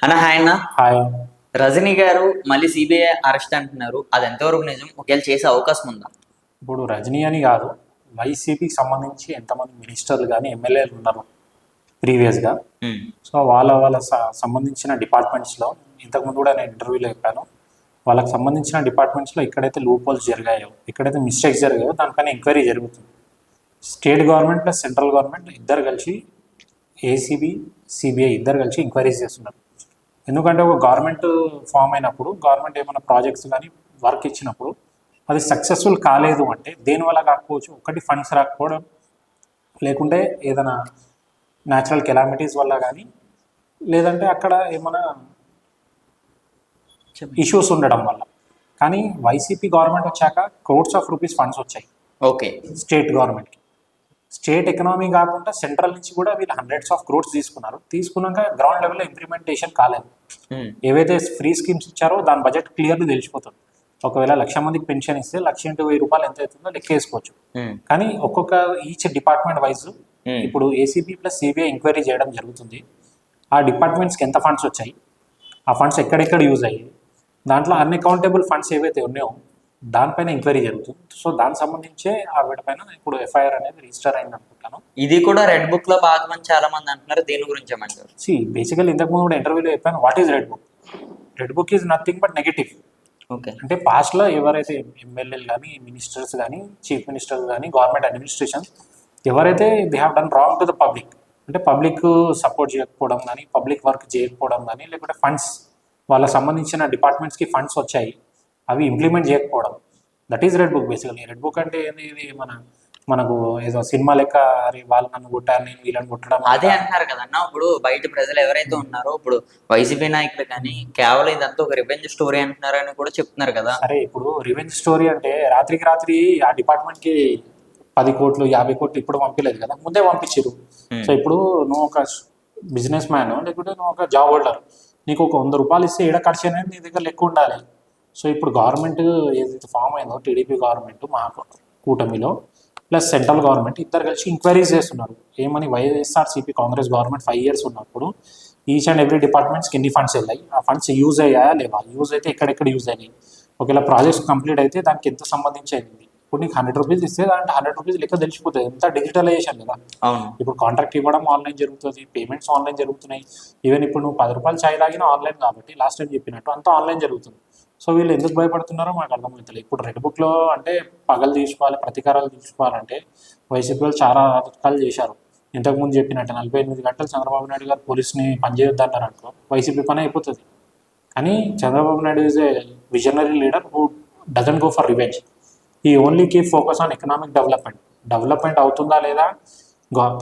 అన్న హాయ్ అన్న. హాయ్. రజనీ గారు మళ్ళీ సిబిఐ అరెస్ట్ అంటున్నారు, అది ఎంతవరకు నిజం? ఒకవేళ చేసే అవకాశం ఉందా? ఇప్పుడు రజనీ అని కాదు, వైసీపీకి సంబంధించి ఎంతమంది మినిస్టర్లు కానీ ఎమ్మెల్యేలు ఉన్నారు ప్రీవియస్గా. ఉమ్, సో వాళ్ళ సంబంధించిన డిపార్ట్మెంట్స్లో ఇంతకుముందు కూడా నేను ఇంటర్వ్యూలో చెప్పాను. వాళ్ళకి సంబంధించిన డిపార్ట్మెంట్స్లో ఎక్కడైతే లూప్ హోల్స్ జరిగాయో, ఎక్కడైతే మిస్టేక్స్ జరిగాయో దానిపైన ఎంక్వైరీ జరుగుతుంది. State government plus central government ఇద్దరు కలిసి, ఏసీబీ సిబిఐ ఇద్దరు కలిసి ఎంక్వైరీస్ చేస్తున్నారు. ఎందుకంటే ఒక గవర్నమెంట్ ఫామ్ అయినప్పుడు, గవర్నమెంట్ ఏమైనా ప్రాజెక్ట్స్ కానీ వర్క్ ఇచ్చినప్పుడు అది సక్సెస్ఫుల్ కాలేదు అంటే దేనివల్ల కాకపోవచ్చు. ఒకటి ఫండ్స్ రాకపోవడం, లేకుంటే ఏదైనా న్యాచురల్ కెలామిటీస్ వల్ల కానీ, లేదంటే అక్కడ ఏమైనా ఇష్యూస్ ఉండడం వల్ల. కానీ వైసీపీ గవర్నమెంట్ వచ్చాక క్రోడ్స్ ఆఫ్ రూపీస్ ఫండ్స్ వచ్చాయి ఓకే. స్టేట్ గవర్నమెంట్కి. స్టేట్ ఎకనామీ కాకుండా సెంట్రల్ నుంచి కూడా వీళ్ళు హండ్రెడ్స్ ఆఫ్ క్రోడ్స్ తీసుకున్నారు. తీసుకున్నాక గ్రౌండ్ లెవెల్లో ఇంప్లిమెంటేషన్ కాలేదు. ఏవైతే ఫ్రీ స్కీమ్స్ ఇచ్చారో దాని బడ్జెట్ క్లియర్లీ తెలిసిపోతుంది. ఒకవేళ 1,00,000 మందికి పెన్షన్ ఇస్తే 1,00,000 ఎంత అవుతుందో లెక్కేసుకోవచ్చు. కానీ ఒక్కొక్క ఈచ్ డిపార్ట్మెంట్ వైజ్ ఇప్పుడు ఏసీబీ ప్లస్ సిబిఐ ఎంక్వైరీ చేయడం జరుగుతుంది. ఆ డిపార్ట్మెంట్స్కి ఎంత ఫండ్స్ వచ్చాయి, ఆ ఫండ్స్ ఎక్కడెక్కడ యూజ్ అయ్యాయి, దాంట్లో అన్అకౌంటబుల్ ఫండ్స్ ఏవైతే ఉన్నాయో దానిపైన ఎంక్వైరీ జరుగుతుంది. సో దానికి సంబంధించే ఆ వీటిపైన ఇప్పుడు ఎఫ్ఐఆర్ అనేది రిజిస్టర్ అయింది అనుకుంటాను. ఇది కూడా రెడ్ బుక్ లో భాగమని చాలా మంది అంటున్నారు, దేని గురించి ఏమంటారు? బేసికల్ ఇంతకుముందు కూడా ఇంటర్వ్యూలో చెప్పాను, what is red book. Red book is nothing but negative. Okay. అంటే పాస్ట్లో ఎవరైతే ఎమ్మెల్యేలు కానీ, మినిస్టర్స్ కానీ, చీఫ్ మినిస్టర్స్ కానీ, గవర్నమెంట్ అడ్మినిస్ట్రేషన్ ఎవరైతే they have done wrong to the public, అంటే పబ్లిక్ సపోర్ట్ చేయకపోవడం కానీ, పబ్లిక్ వర్క్ చేయకపోవడం కానీ, లేకుంటే ఫండ్స్ వాళ్ళకి సంబంధించిన డిపార్ట్మెంట్స్కి ఫండ్స్ వచ్చాయి అవి ఇంప్లిమెంట్ చేయకపోవడం, that is red book basically. Red book అంటే ఏంది, ఇది మనకు ఏదో సినిమా లెక్క, అరే వాళ్ళు నన్ను కొట్టారు నేను వీళ్ళని కొట్టడం. అదే అంటున్నారు కదన్న, ఇప్పుడు బయట ప్రజలు ఎవరైతే ఉన్నారో, ఇప్పుడు వైసీపీ నాయకులు కానీ కేవలం ఇదంతా ఒక రివెంజ్ స్టోరీ అంటున్నారని కూడా చెప్తున్నారు కదా. సరే, ఇప్పుడు రివెంజ్ స్టోరీ అంటే రాత్రికి రాత్రి ఆ డిపార్ట్మెంట్కి 10 కోట్లు 50 కోట్లు ఇప్పుడు పంపించలేదు కదా, ముందే పంపించారు. సో ఇప్పుడు నువ్వు ఒక బిజినెస్ మ్యాన్, లేకుంటే నువ్వు ఒక జాబ్ హోల్డర్, నీకు ఒక 100 రూపాయలు ఇస్తే ఏడ ఖర్చు అనేది నీ దగ్గర లెక్క ఉండాలి. సో ఇప్పుడు గవర్నమెంట్ ఏదైతే ఫామ్ అయిందో టీడీపీ గవర్నమెంట్ మా కూటమిలో ప్లస్ సెంట్రల్ గవర్నమెంట్ ఇద్దరు కలిసి ఎంక్వైరీస్ చేస్తున్నారు. ఏమని, వైఎస్ఆర్సీపీ కాంగ్రెస్ గవర్నమెంట్ 5 years ఉన్నప్పుడు ఈచ్ అండ్ ఎవ్రీ డిపార్ట్మెంట్స్కి ఎన్ని ఫండ్స్ వెళ్ళాయి, ఆ ఫండ్స్ యూజ్ అయ్యాయా లేవా, యూజ్ అయితే ఎక్కడెక్కడ యూజ్ అయినాయి, ఒకవేళ ప్రాజెక్ట్స్ కంప్లీట్ అయితే దానికి ఎంత సంబంధించి అయింది. ఇప్పుడు నీకు 100 రూపీస్ ఇస్తే దాంట్లో 100 రూపీస్ లెక్క తెలిసిపోతుంది. ఎంత డిజిటలైజేషన్ కదా. ఇప్పుడు కాంట్రాక్ట్ ఇవ్వడం ఆన్లైన్ జరుగుతుంది, పేమెంట్స్ ఆన్లైన్ జరుగుతున్నాయి. ఈవెన్ ఇప్పుడు నువ్వు 10 రూపాయలు ఛాయ్ తాగినా ఆన్లైన్ కాబట్టి, లాస్ట్ టైం చెప్పినట్టు అంతా ఆన్లైన్ జరుగుతుంది. సో వీళ్ళు ఎందుకు భయపడుతున్నారో మాకు అర్థమవుతుంది. ఇప్పుడు రెడ్ బుక్లో అంటే పగలు తీసుకోవాలి, ప్రతీకారాలు తీసుకోవాలంటే వైసీపీ వాళ్ళు చాలా రకాలు చేశారు. ఇంతకుముందు చెప్పినట్టు 48 గంటలు చంద్రబాబు నాయుడు గారు పోలీసుని పనిచేయొద్దు అన్నారు అనుకో, వైసీపీ పని అయిపోతుంది. కానీ Chandrababu Naidu is a visionary leader who doesn't go for revenge. He only keep focus on economic development. Development అవుతుందా లేదా,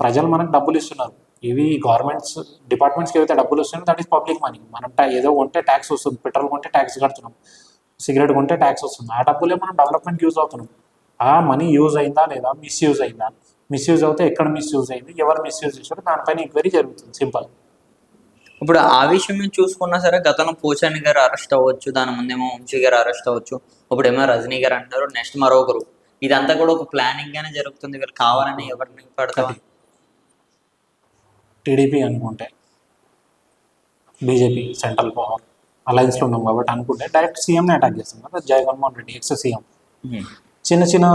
ప్రజలు మనకు డబ్బులు ఇస్తున్నారు, ఇవి గవర్నమెంట్స్ డిపార్ట్మెంట్స్కి ఏవైతే డబ్బులు వస్తున్నాయో దట్ ఈస్ పబ్లిక్ మనీ. మనం ఏదో కొంటే ట్యాక్స్ వస్తుంది, పెట్రోల్ కొంటే ట్యాక్స్ కడుతున్నాం, సిగరెట్ కొంటే ట్యాక్స్ వస్తుంది, ఆ డబ్బులే మనం డెవలప్మెంట్కి యూజ్ అవుతున్నాం. ఆ మనీ యూజ్ అయిందా లేదా, మిస్యూజ్ అయిందా, మిస్యూజ్ అవుతే ఎక్కడ మిస్యూజ్ అయింది, ఎవరు మిస్యూజ్ చేశారు, దానిపైన ఎంక్వైరీ జరుగుతుంది. సింపుల్. ఇప్పుడు ఆ విషయం మేము చూసుకున్నా సరే, గతంలో పోచాని గారు అరెస్ట్ అవ్వచ్చు, దాని ముందేమో వంశీ గారు అరెస్ట్ అవ్వచ్చు, ఇప్పుడేమో రజనీ గారు అంటారు, నెక్స్ట్ మరొకరు. ఇదంతా కూడా ఒక ప్లానింగ్ గానే జరుగుతుంది, వీళ్ళు కావాలని ఎవరిని పెడతాం. టీడీపీ అనుకుంటే, బీజేపీ సెంట్రల్ పవర్ అలయన్స్లో ఉన్నాం కాబట్టి అనుకుంటే డైరెక్ట్ సీఎంని అటాక్ చేస్తాం కదా. జగన్మోహన్ రెడ్డి ఎక్స్ సీఎం చిన్న చిన్న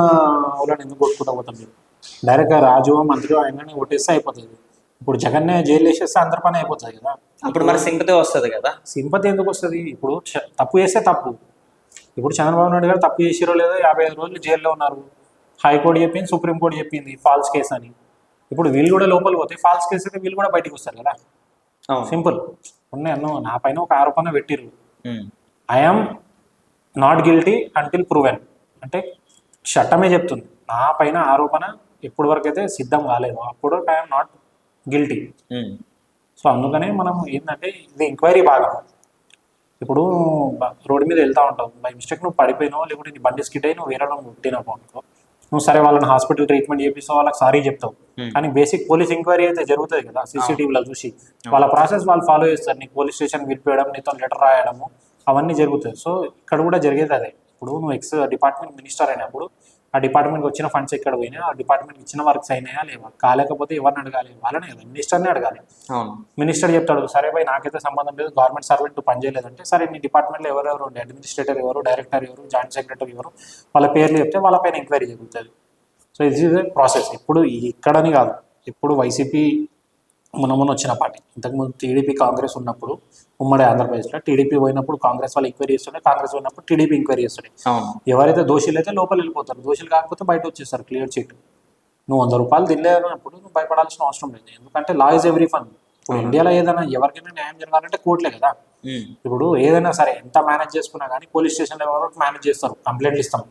వాళ్ళని ఎందుకు కొట్టుకుంటూ పోతాం మీరు? డైరెక్ట్గా రాజు మంత్రి ఆయనని కొట్టేస్తే అయిపోతుంది. ఇప్పుడు జగన్నే జైలు వేసేస్తే అందరి పని అయిపోతుంది కదా. ఇప్పుడు మన సింపతి వస్తుంది కదా. సింపతి ఎందుకు వస్తుంది? ఇప్పుడు తప్పు చేస్తే తప్పు. ఇప్పుడు చంద్రబాబు నాయుడు గారు తప్పు చేసిరో లేదో 55 రోజులు జైల్లో ఉన్నారు. హైకోర్టు చెప్పింది, సుప్రీంకోర్టు చెప్పింది ఫాల్స్ కేసు అని. ఇప్పుడు వీళ్ళు కూడా లోపల పోతే ఫాల్స్ కేసు అయితే వీళ్ళు కూడా బయటకు వస్తారు కదా. సింపుల్. ఉన్నాయి అన్నో నా పైన ఒక ఆరోపణ పెట్టిర్రు, I'm not guilty until proven. అంటే చట్టమే చెప్తుంది నా పైన ఆరోపణ ఎప్పటి వరకు అయితే సిద్ధం కాలేదు అప్పుడు ఐఎమ్ నాట్ గిల్టీ. సో అందుకనే మనం ఏంటంటే ఇది ఎంక్వైరీ భాగం. ఇప్పుడు రోడ్డు మీద వెళ్తూ ఉంటావు, బై మిస్టేక్ నువ్వు పడిపోయినావు, లేకుంటే నీ బండి స్కిడ్ అయి నువ్వు వేరే కొట్టినావు అనుకో, నువ్వు సరే వాళ్ళని హాస్పిటల్ ట్రీట్మెంట్ చేపిస్తావు, వాళ్ళకి సారీ చెప్తావు. కానీ బేసిక్ పోలీస్ ఎంక్వైరీ అయితే జరుగుతుంది కదా, సీసీటీవీలో చూసి వాళ్ళ ప్రాసెస్ వాళ్ళు ఫాలో చేస్తారు. నీకు పోలీస్ స్టేషన్ పిలిపేయడం, నీతో లెటర్ రాయడము అవన్నీ జరుగుతాయి. సో ఇక్కడ కూడా జరిగేది అదే. ఇప్పుడు నువ్వు ఎక్స్ డిపార్ట్మెంట్ మినిస్టర్ అయినప్పుడు ఆ డిపార్ట్మెంట్కి వచ్చిన ఫండ్స్ ఎక్కడ పోయినాయి, ఆ డిపార్ట్మెంట్కి ఇచ్చిన వర్క్స్ అయినాయా లేవా, కాలేకపోతే ఎవరిని అడగాలి, వాళ్ళనే కదా మినిస్టర్ని అడగాలి. అవును. మినిస్టర్ చెప్తాడు, సరే పోయి నాకైతే సంబంధం లేదు, గవర్నమెంట్ సర్వెంట్ పని చేయలేదంటే, సరే నీ డిపార్ట్మెంట్లో ఎవరెవరు ఉండే, అడ్మినిస్ట్రేటర్ ఎవరు, డైరెక్టర్ ఎవరు, జాయింట్ సెక్రటరీ ఎవరు, వాళ్ళ పేర్లు చెప్తే వాళ్ళపైన ఎంక్వైరీ జరుగుతుంది. సో ఇది ప్రాసెస్. ఇప్పుడు ఇక్కడని కాదు, ఇప్పుడు వైసీపీ మొన్న వచ్చిన పార్టీ, ఇంతకుముందు టీడీపీ కాంగ్రెస్ ఉన్నప్పుడు ఉమ్మడి ఆంధ్రప్రదేశ్లో టీడీపీ పోయినప్పుడు కాంగ్రెస్ వాళ్ళు ఎంక్వైరీ చేస్తుండే, కాంగ్రెస్ పోయినప్పుడు టీడీపీ ఎంక్వైరీ చేస్తుండే. అవును. ఎవరైతే దోషులు అయితే లోపల వెళ్ళిపోతారు, దోషులు కాకపోతే బయట వచ్చేస్తారు క్లియర్ చిట్. నువ్వు 100 రూపాయలు తినలేనప్పుడు నువ్వు భయపడాల్సిన అవసరం లేదు, ఎందుకంటే లా ఇస్ ఎవ్రీ ఫన్. ఇప్పుడు ఇండియాలో ఏదైనా ఎవరికైనా న్యాయం జరగాలంటే కోర్టులే కదా. ఇప్పుడు ఏదైనా సరే ఎంత మేనేజ్ చేసుకున్నా కానీ పోలీస్ స్టేషన్లో ఎవరో మేనేజ్ చేస్తారు, కంప్లైంట్లు ఇస్తాం.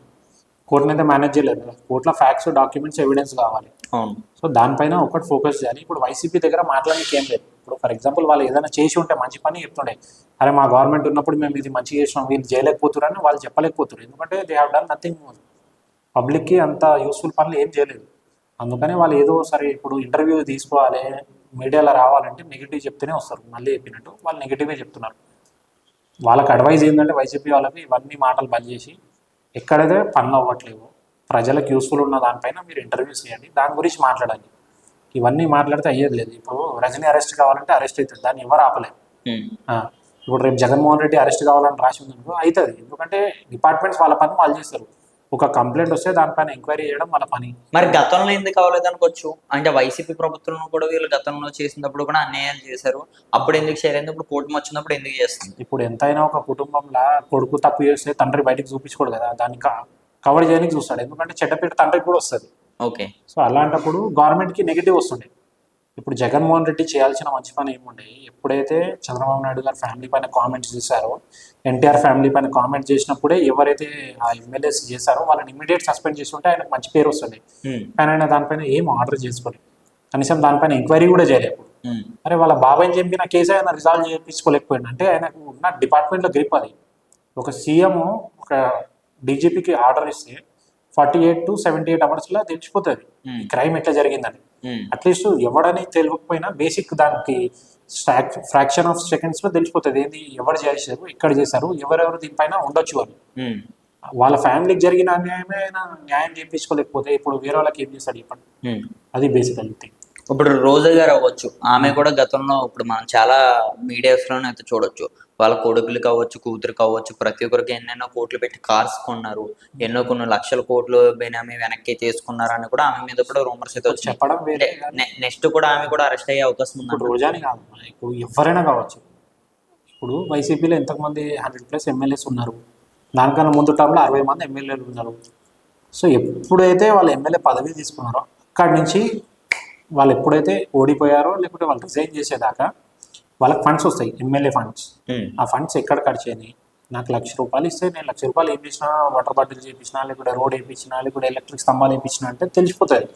కోర్టుని అయితే మేనేజ్ చేయలేదు కదా, కోర్టులో ఫ్యాక్ట్స్, డాక్యుమెంట్స్, ఎవిడెన్స్ కావాలి. అవును. సో దానిపైన ఒకటి ఫోకస్ చేయాలి. ఇప్పుడు వైసీపీ దగ్గర మాట్లాడడానికి ఏం లేదు. ఇప్పుడు ఫర్ ఎగ్జాంపుల్ వాళ్ళు ఏదైనా చేసి ఉంటే మంచి పని చెప్తుండే, అరే మా గవర్నమెంట్ ఉన్నప్పుడు మేము ఇది మంచి చేసినాం, వీళ్ళు చేయలేకపోతున్నారని వాళ్ళు చెప్పలేకపోతున్నారు, ఎందుకంటే దే హ్యావ్ డన్ నథింగ్. పబ్లిక్కి అంత యూస్ఫుల్ పనులు ఏం చేయలేదు. అందుకని వాళ్ళు ఏదో సరే ఇప్పుడు ఇంటర్వ్యూ తీసుకోవాలి, మీడియాలో రావాలంటే నెగిటివ్ చెప్తూనే వస్తారు. మళ్ళీ చెప్పినట్టు వాళ్ళు నెగిటివే చెప్తున్నారు. వాళ్ళకి అడ్వైజ్ ఏంటంటే వైసీపీ వాళ్ళకి ఇవన్నీ మాటలు బంద్ చేసి, ఎక్కడైతే పనులు అవ్వట్లేవు, ప్రజలకు యూస్ఫుల్ ఉన్న దానిపైన మీరు ఇంటర్వ్యూస్ చేయండి, దాని గురించి మాట్లాడండి. ఇవన్నీ మాట్లాడితే అయ్యేది లేదు. ఇప్పుడు రజనీ అరెస్ట్ కావాలంటే అరెస్ట్ అవుతుంది, దాన్ని ఎవరు ఆపలేదు. ఇప్పుడు రేపు జగన్మోహన్ రెడ్డి అరెస్ట్ కావాలని రాసి ఉందనుకో అవుతుంది, ఎందుకంటే డిపార్ట్మెంట్స్ వాళ్ళ పని వాళ్ళు చేస్తారు. ఒక కంప్లైంట్ వస్తే దానిపైన ఎంక్వైరీ చేయడం వాళ్ళ పని. మరి గతంలో ఎందుకు అవ్వలేదు అనుకోవచ్చు, అంటే వైసీపీ ప్రభుత్వంలో కూడా వీళ్ళు గతంలో చేసినప్పుడు కూడా అన్యాయాలు చేశారు, అప్పుడు ఎందుకు చేయలేదు, ఇప్పుడు కూటమి వచ్చినప్పుడు ఎందుకు చేస్తుంది? ఇప్పుడు ఎంతైనా ఒక కుటుంబంలో కొడుకు తప్పు చేస్తే తండ్రి బయటకు చూపించుకోడు కదా, దాన్ని కవర్ చేయడానికి చూస్తాడు, ఎందుకంటే చెడ్డపేట తండ్రికి కూడా వస్తుంది. ఓకే. సో అలాంటప్పుడు గవర్నమెంట్కి నెగిటివ్ వస్తుండే. ఇప్పుడు జగన్మోహన్ రెడ్డి చేయాల్సిన మంచి పని ఏముండే, ఎప్పుడైతే చంద్రబాబు నాయుడు గారు ఫ్యామిలీ పైన కామెంట్స్ చేశారో, ఎన్టీఆర్ ఫ్యామిలీ పైన కామెంట్ చేసినప్పుడే ఎవరైతే ఆ ఎమ్మెల్యేస్ చేశారో వాళ్ళని ఇమీడియట్ సస్పెండ్ చేస్తుంటే ఆయనకు మంచి పేరు వస్తుంది. కానీ ఆయన దానిపైన ఏం ఆర్డర్ చేసుకోలేదు, కనీసం దానిపైన ఎంక్వైరీ కూడా చేయలేదు. అరే వాళ్ళ బాబాయ్ని చంపిన కేసు ఆయన రిజాల్వ్ చేయించుకోలేకపోయింది అంటే ఆయనకు ఉన్న డిపార్ట్మెంట్లో గ్రిప్ అది. ఒక సీఎం ఒక డీజీపీకి ఆర్డర్ ఇస్తే 48 to 78 అవర్స్లో తెలిసిపోతుంది క్రైమ్ ఎట్లా జరిగిందని. అట్లీస్ట్ ఎవడని తెలియకపోయినా బేసిక్ దానికి ఫ్రాక్షన్ ఆఫ్ సెకండ్స్లో తెలిసిపోతుంది ఏంది, ఎవరు చేశారు, ఎక్కడ చేశారు, ఎవరెవరు దీనిపైన ఉండొచ్చు అని. వాళ్ళ ఫ్యామిలీకి జరిగిన అన్యాయమే ఆయన న్యాయం చేయించుకోలేకపోతే ఇప్పుడు వేరే వాళ్ళకి ఏం చేస్తాడు చెప్పండి. అది బేసికల్ థింగ్. ఇప్పుడు రోజా గారు అవ్వచ్చు, ఆమె కూడా గతంలో ఇప్పుడు మనం చాలా మీడియాస్లోనే అయితే చూడొచ్చు, వాళ్ళ కొడుకులు కావచ్చు, కూతురు కావచ్చు, ప్రతి ఒక్కరికి ఎన్నెన్నో కోట్లు పెట్టి కార్స్ కొన్నారు, కొన్ని లక్షల కోట్లు బెనామీ వెనక్కి తీసుకున్నారని కూడా ఆమె మీద కూడా రూమర్స్ అయితే వచ్చాయి. చెప్పడం వేరే, నెక్స్ట్ కూడా ఆమె కూడా అరెస్ట్ అయ్యే అవకాశం ఉంది. ఇప్పుడు రోజాని కాదు, ఇప్పుడు ఎవరైనా కావచ్చు. ఇప్పుడు వైసీపీలో ఎంతమంది 100+ ఎమ్మెల్యేస్ ఉన్నారు, దానికన్నా ముందు టర్మ్లో 60 మంది ఎమ్మెల్యేలు ఉన్నారు. సో ఎప్పుడైతే వాళ్ళు ఎమ్మెల్యే పదవి తీసుకున్నారో అక్కడి నుంచి వాళ్ళు ఎప్పుడైతే ఓడిపోయారో లేకపోతే వాళ్ళు రిజైన్ చేసేదాకా వాళ్ళకి ఫండ్స్ వస్తాయి, ఎమ్మెల్యే ఫండ్స్. ఆ ఫండ్స్ ఎక్కడ ఖర్చు అయినాయి, నాకు ₹1,00,000 ఇస్తే నేను ₹1,00,000 ఏం చేసినా, వాటర్ బాటిల్ చేయించినా, లేకపోతే రోడ్ వేయించినా, లేకపోతే ఎలక్ట్రిక్ స్తంభాలు వేయించినా అంటే తెలిసిపోతుంది.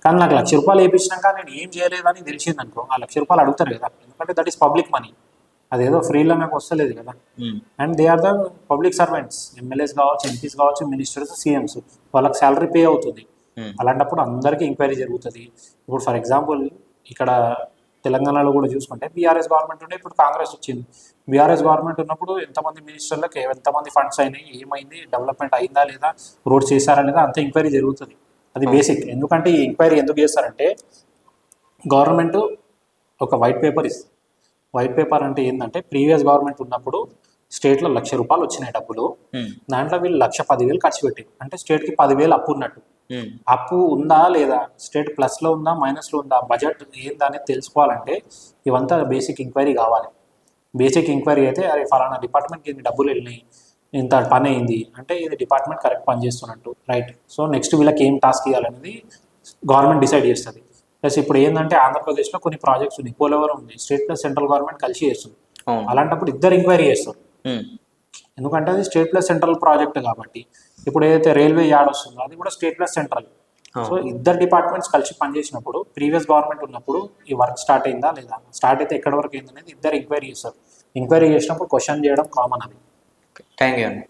కానీ నాకు ₹1,00,000 వేయించినాక నేను ఏం చేయలేదని తెలిసింది అనుకో, ఆ ₹1,00,000 అడుగుతారు కదా, ఎందుకంటే దట్ ఈస్ పబ్లిక్ మనీ, అదేదో ఫ్రీలో నాకు వస్తలేదు కదా. And they are the public servants, MLAs కావచ్చు, ఎంపీస్ కావచ్చు, మినిస్టర్స్, సీఎంస్, వాళ్ళకి శాలరీ పే అవుతుంది. అలాంటప్పుడు అందరికీ ఎంక్వైరీ జరుగుతుంది. ఇప్పుడు ఫర్ ఎగ్జాంపుల్ ఇక్కడ తెలంగాణలో కూడా చూసుకుంటే బీఆర్ఎస్ గవర్నమెంట్ ఉండే, ఇప్పుడు కాంగ్రెస్ వచ్చింది. బీఆర్ఎస్ గవర్నమెంట్ ఉన్నప్పుడు ఎంతమంది మినిస్టర్లకు ఎంతమంది ఫండ్స్ అయినాయి, ఏమైంది, డెవలప్మెంట్ అయిందా లేదా, రోడ్స్ చేశారా లేదా, అంత ఎంక్వైరీ జరుగుతుంది. అది బేసిక్. ఎందుకంటే ఈ ఎంక్వైరీ ఎందుకు చేస్తారంటే గవర్నమెంట్ ఒక వైట్ పేపర్ ఇస్తుంది. వైట్ పేపర్ అంటే ఏంటంటే ప్రీవియస్ గవర్నమెంట్ ఉన్నప్పుడు స్టేట్లో ₹1,00,000 వచ్చినాయి డబ్బులు, దాంట్లో వీళ్ళు 1,10,000 ఖర్చు పెట్టారు, అంటే స్టేట్కి 10,000 అప్పు ఉన్నట్టు. అప్పు ఉందా లేదా, స్టేట్ ప్లస్లో ఉందా మైనస్లో ఉందా, బడ్జెట్ ఏందా అనేది తెలుసుకోవాలంటే ఇవంతా బేసిక్ ఎంక్వైరీ కావాలి. బేసిక్ ఎంక్వైరీ అయితే అరే ఫలానా డిపార్ట్మెంట్కి ఇన్ని డబ్బులు వెళ్ళినాయి, ఇంత పని అయింది అంటే ఇది డిపార్ట్మెంట్ కరెక్ట్ పని చేస్తున్నట్టు, రైట్. సో నెక్స్ట్ వీళ్ళకి ఏం టాస్క్ ఇవ్వాలనేది గవర్నమెంట్ డిసైడ్ చేస్తుంది. ప్లస్ ఇప్పుడు ఏంటంటే ఆంధ్రప్రదేశ్లో కొన్ని ప్రాజెక్ట్స్ ఉన్నాయి, పోలవరం ఉంది, స్టేట్ ప్లస్ సెంట్రల్ గవర్నమెంట్ కలిసి చేస్తుంది. అలాంటప్పుడు ఇద్దరు ఎంక్వైరీ చేస్తారు, ఎందుకంటే అది స్టేట్ ప్లస్ సెంట్రల్ ప్రాజెక్ట్ కాబట్టి. ఇప్పుడు ఏదైతే రైల్వే యార్డ్ వస్తుందో అది కూడా స్టేట్ ప్లస్ సెంట్రల్. సో ఇద్దరు డిపార్ట్మెంట్స్ కలిసి పనిచేసినప్పుడు ప్రీవియస్ గవర్నమెంట్ ఉన్నప్పుడు ఈ వర్క్ స్టార్ట్ అయిందా లేదా, స్టార్ట్ అయితే ఎక్కడి వరకు అయింది అనేది ఇద్దరు ఎంక్వైరీ చేస్తారు. ఎంక్వైరీ చేసినప్పుడు క్వశ్చన్ చేయడం కామన్ అది. థ్యాంక్ యూ అండి.